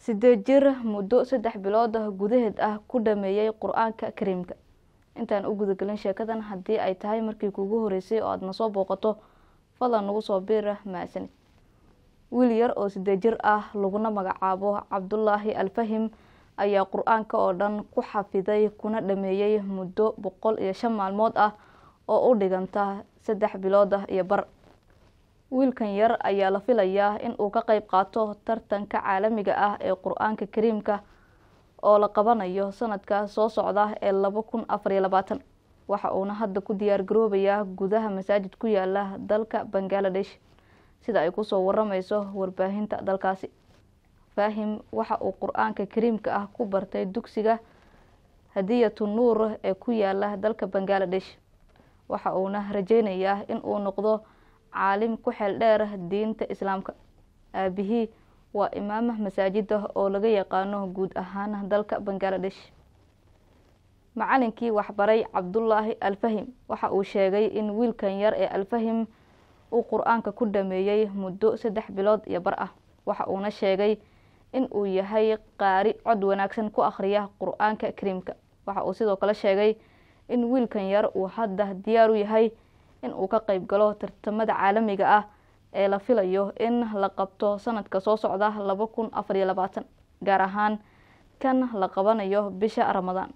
siddeed jir muddo 3 bilood gudaheed ah ku dhameeyay quraanka kariimka. intaan u gudagalin sheekadan haddii ay tahay markii kugu horeysay oo aad na soo booqato fadlan nagu soo biir mahadsanid. wiil yar oo 8 jir ah laguna magacaabo Cabdullaahi Alfahim ayaa quraanka oo dhan ku xafiday kuna dhameeyay muddo 105 maalmood ah oo u dhiganta 3 bilood iyo bar. wiilkan yar ayaa la filayaa in uu ka qayb qaato tartanka caalamiga ah ee quraanka kariimka oo la qabanayo sanadka soo socda ee 2024. waxa uuna hadda ku diyaar garoobayaa gudaha masaajid ku yaala dalka Bangladesh sida ay ku soo waramayso warbaahinta dalkaasi. Fahim waxa uu quraanka kariimka ah ku bartay dugsiga Hadiyatun Nuur ee ku yaala dalka Bangladesh. waxa uuna rajaynayaa in uu noqdo caalim ku xeel dheer diinta Islaamka. aabihi waa imaam masaajida oo laga yaqaano guud ahaan dalka Bangladesh. macallinkii waxbaray Cabdullaahi Alfahim waxa uu sheegay in wiilkan yar ee Alfahim uu quraanka ku dhameeyay muddo 3 bilood iyo bar ah. waxa uuna sheegay in uu yahay qaari cod wanaagsan ku akhriya quraanka kariimka. waxa uu sidoo kale sheegay in wiilkan yar uu hadda diyaar u yahay in uu ka qayb galo tartamada caalamiga ah ee la filayo in la qabto sanadka soo socda 2024, gaar ahaan kan la qabanayo bisha Ramadaan.